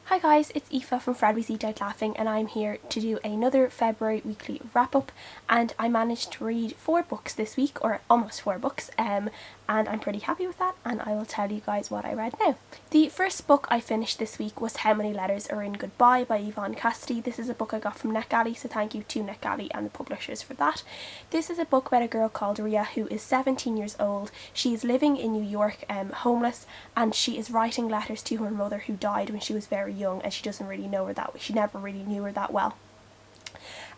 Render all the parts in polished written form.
Hi guys, it's Aoife from Fred We Eat Out Laughing, and I'm here to do another February weekly wrap up. And I managed to read 4 books this week, or almost 4 books, and I'm pretty happy with that, and I will tell you guys what I read now. The first book I finished this week was How Many Letters Are in Goodbye by Yvonne Cassidy. This is a book I got from NetGalley, so thank you to NetGalley and the publishers for that. This is a book about a girl called Ria who is 17 years old. She's living in New York, homeless, and she is writing letters to her mother who died when she was very young, and she doesn't really know her that she never really knew her that well.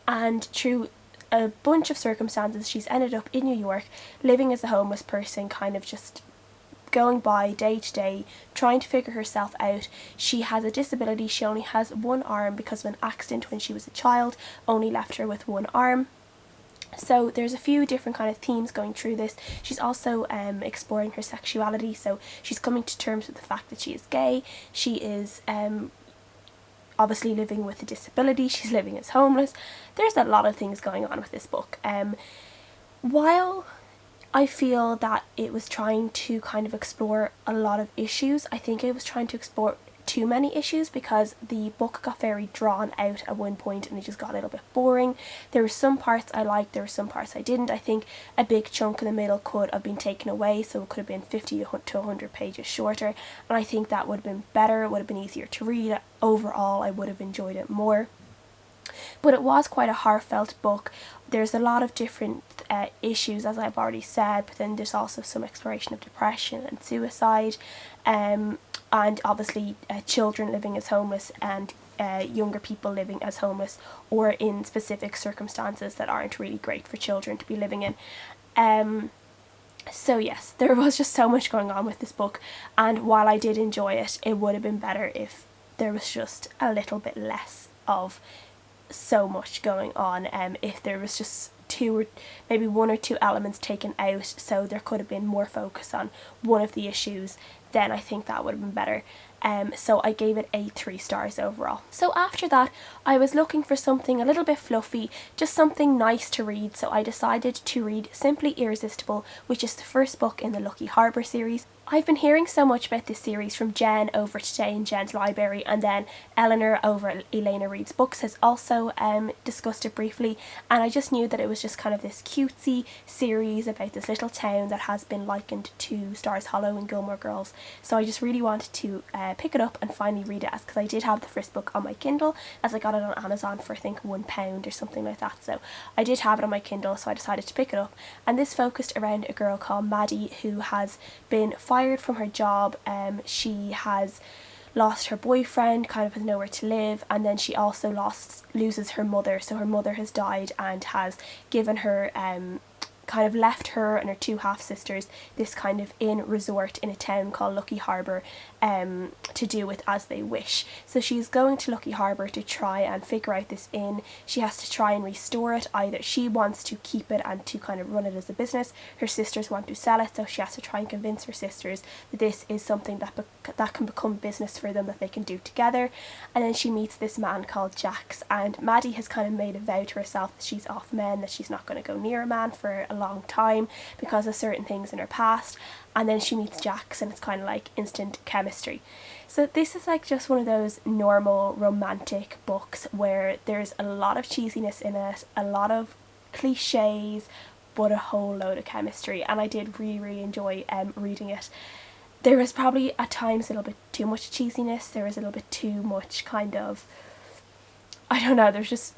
And through a bunch of circumstances, she's ended up in New York, living as a homeless person, kind of just going by day to day, trying to figure herself out. She has a disability. She only has one arm because of an accident when she was a child, only left her with one arm. So there's a few different kind of themes going through this. She's also exploring her sexuality, so she's coming to terms with the fact that she is gay. She is obviously living with a disability. She's living as homeless. There's a lot of things going on with this book. While I feel that it was trying to kind of explore a lot of issues, I think it was trying to explore too many issues, because the book got very drawn out at one point and it just got a little bit boring. There were some parts I liked, there were some parts I didn't. I think a big chunk in the middle could have been taken away, so it could have been 50 to 100 pages shorter, and I think that would have been better. It would have been easier to read. Overall, I would have enjoyed it more. But it was quite a heartfelt book. There's a lot of different issues, as I've already said, but then there's also some exploration of depression and suicide, and obviously children living as homeless and younger people living as homeless, or in specific circumstances that aren't really great for children to be living in. So yes, there was just so much going on with this book, and while I did enjoy it, it would have been better if there was just a little bit less of so much going on. If there was just maybe 1 or 2 elements taken out, so there could have been more focus on one of the issues, then I think that would have been better. So I gave it a 3 stars overall. So after that, I was looking for something a little bit fluffy, just something nice to read, so I decided to read simply Irresistible, which is the first book in the Lucky Harbour series. I've been hearing so much about this series from Jen over today in Jen's library, and then Eleanor over at Elena Reads Books has also discussed it briefly, and I just knew that it was just kind of this cutesy series about this little town that has been likened to Stars Hollow and Gilmore Girls. So I just really wanted to pick it up and finally read it, because I did have the first book on my Kindle, as I got it on Amazon for I think £1 or something like that. So I did have it on my Kindle, so I decided to pick it up, and this focused around a girl called Maddie who has been fired from her job. She has lost her boyfriend, kind of has nowhere to live, and then she also loses her mother. So her mother has died and has given her kind of left her and her 2 half-sisters this kind of inn resort in a town called Lucky Harbour to do with as they wish. So she's going to Lucky Harbour to try and figure out this inn. She has to try and restore it. Either she wants to keep it and to kind of run it as a business, her sisters want to sell it, so she has to try and convince her sisters that this is something that can become business for them, that they can do together. And then she meets this man called Jax, and Maddie has kind of made a vow to herself that she's off men, that she's not going to go near a man for a long time because of certain things in her past. And then she meets Jax, and it's kind of like instant chemistry. So this is like just one of those normal romantic books where there's a lot of cheesiness in it, a lot of cliches, but a whole load of chemistry, and I did really enjoy reading it. There was probably at times a little bit too much cheesiness. There was a little bit too much kind of, I don't know, there's just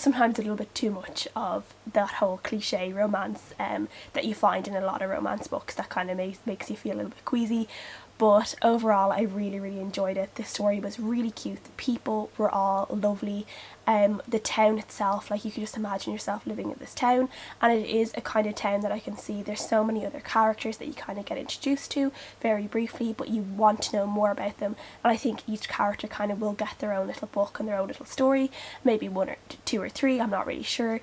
sometimes a little bit too much of that whole cliche romance that you find in a lot of romance books that kind of makes you feel a little bit queasy. But overall, I really enjoyed it. The story was really cute. The people were all lovely. The town itself, like you could just imagine yourself living in this town, and it is a kind of town that I can see there's so many other characters that you kind of get introduced to very briefly, but you want to know more about them, and I think each character kind of will get their own little book and their own little story, maybe 1 or 2 or 3, I'm not really sure.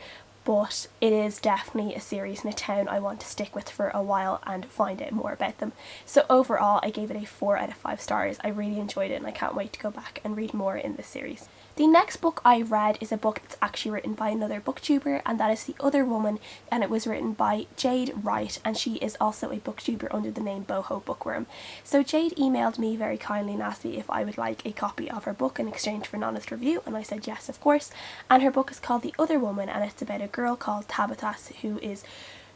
but it is definitely a series and a town I want to stick with for a while and find out more about them. So overall, I gave it a 4 out of 5 stars. I really enjoyed it and I can't wait to go back and read more in this series. The next book I read is a book that's actually written by another booktuber, and that is The Other Woman, and it was written by Jade Wright, and she is also a booktuber under the name Boho Bookworm. So Jade emailed me very kindly and asked me if I would like a copy of her book in exchange for an honest review, and I said yes, of course. And her book is called The Other Woman, and it's about a girl called Tabitha who is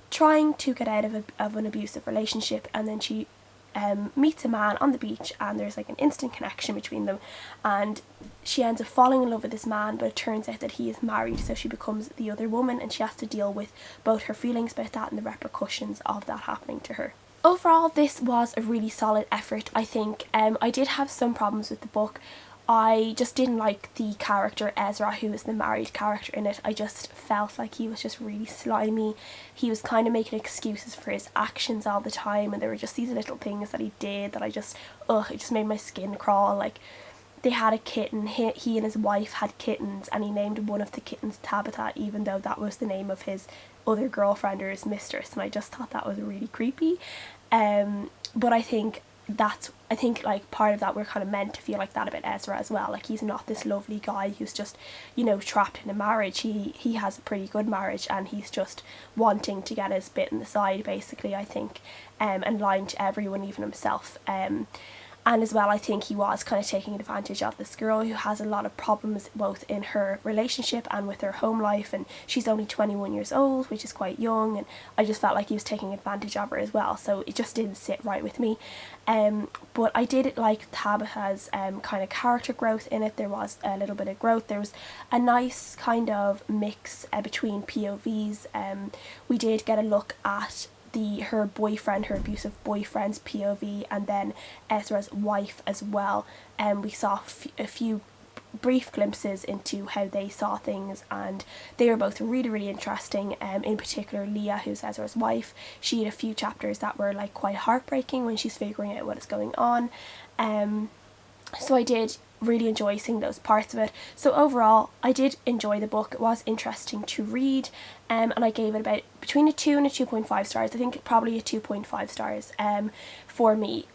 trying to get out of an abusive relationship, and then she meets a man on the beach, and there's like an instant connection between them, and she ends up falling in love with this man, but it turns out that he is married, so she becomes the other woman, and she has to deal with both her feelings about that and the repercussions of that happening to her. Overall, this was a really solid effort, I think. I did have some problems with the book. I just didn't like the character Ezra, who is the married character in it. I just felt like he was just really slimy. He was kind of making excuses for his actions all the time, and there were just these little things that he did that it just made my skin crawl. Like, they had a kitten, he and his wife had kittens, and he named one of the kittens Tabitha, even though that was the name of his other girlfriend or his mistress, and I just thought that was really creepy. But I think like part of that we're kind of meant to feel like that about Ezra as well. Like, he's not this lovely guy who's just, you know, trapped in a marriage. He has a pretty good marriage, and he's just wanting to get his bit in the side, basically, I think, and lying to everyone, even himself. And as well, I think he was kind of taking advantage of this girl who has a lot of problems both in her relationship and with her home life, and she's only 21 years old, which is quite young, and I just felt like he was taking advantage of her as well, so it just didn't sit right with me. But I did like Tabitha's kind of character growth in it. There was a little bit of growth. There was a nice kind of mix between POVs. We did get a look at her abusive boyfriend's POV, and then Ezra's wife as well. We saw a few brief glimpses into how they saw things, and they were both really, really interesting. In particular, Leah, who's Ezra's wife, she had a few chapters that were like quite heartbreaking when she's figuring out what is going on. So I did really enjoy seeing those parts of it. So overall, I did enjoy the book. It was interesting to read, and I gave it about between a 2 and a 2.5 stars. I think probably a 2.5 stars for me.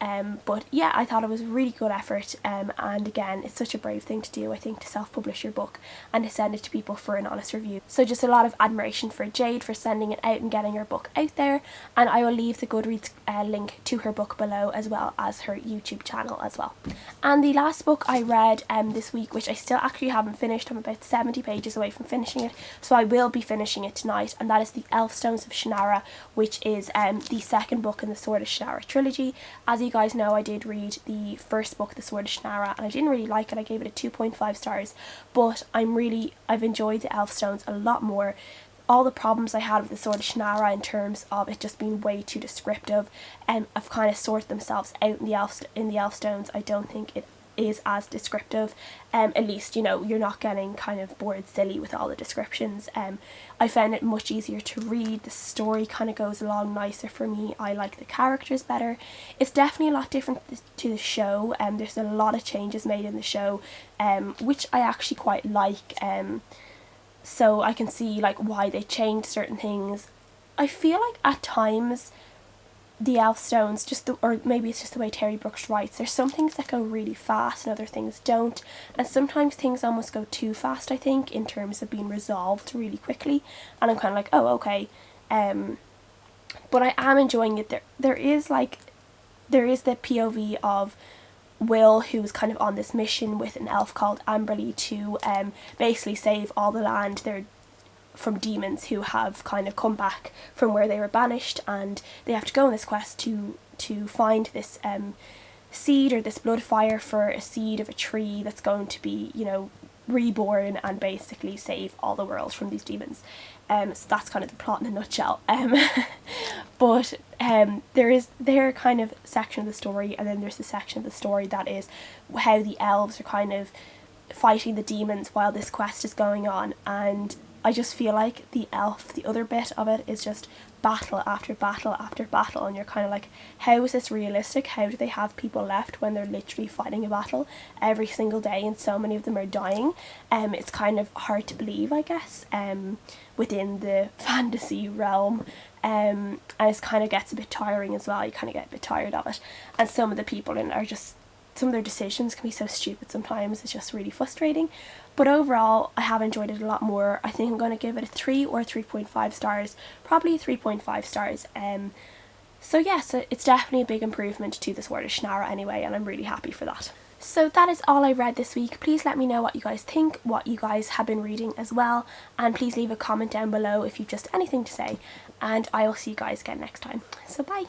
But yeah, I thought it was a really good effort, and again, it's such a brave thing to do, I think, to self-publish your book and to send it to people for an honest review. So just a lot of admiration for Jade for sending it out and getting her book out there, and I will leave the Goodreads link to her book below, as well as her YouTube channel as well. And the last book I read this week, which I still actually haven't finished, I'm about 70 pages away from finishing it, so I will be finishing it tonight, and that is the Elfstones of Shannara, which is the second book in the Sword of Shannara trilogy. As you guys know, I did read the first book, The Sword of Shannara, and I didn't really like it. I gave it a 2.5 stars, but I've enjoyed the Elfstones a lot more. All the problems I had with the Sword of Shannara in terms of it just being way too descriptive, have kind of sorted themselves out in the Elfstones. I don't think it is as descriptive. At least, you know, you're not getting kind of bored silly with all the descriptions. I found it much easier to read. The story kind of goes along nicer for me. I like the characters better. It's definitely a lot different to the show. There's a lot of changes made in the show, which I actually quite like. So I can see like why they changed certain things. I feel like at times the Elfstones, or maybe it's just the way Terry Brooks writes, there's some things that go really fast and other things don't, and sometimes things almost go too fast, I think, in terms of being resolved really quickly, and I'm kind of like, oh, okay. But I am enjoying it. There is the POV of Will, who's kind of on this mission with an elf called Amberly to basically save all the land from demons who have kind of come back from where they were banished, and they have to go on this quest to find this seed, or this blood fire for a seed of a tree that's going to be, you know, reborn and basically save all the world from these demons. So that's kind of the plot in a nutshell. But there is their kind of section of the story, and then there's the section of the story that is how the elves are kind of fighting the demons while this quest is going on, and I just feel like the other bit of it is just battle after battle after battle, and you're kind of like, how is this realistic? How do they have people left when they're literally fighting a battle every single day and so many of them are dying? It's kind of hard to believe, I guess, within the fantasy realm. And it kind of gets a bit tiring as well. You kind of get a bit tired of it, and some of the people in it are just, some of their decisions can be so stupid sometimes. It's just really frustrating. But overall, I have enjoyed it a lot more. I think I'm going to give it a 3 or 3.5 stars, probably 3.5 stars. So yeah, so it's definitely a big improvement to the Sword of Shannara anyway, and I'm really happy for that. So that is all I read this week. Please let me know what you guys think, what you guys have been reading as well, and please leave a comment down below if you've just anything to say, and I will see you guys again next time. So bye!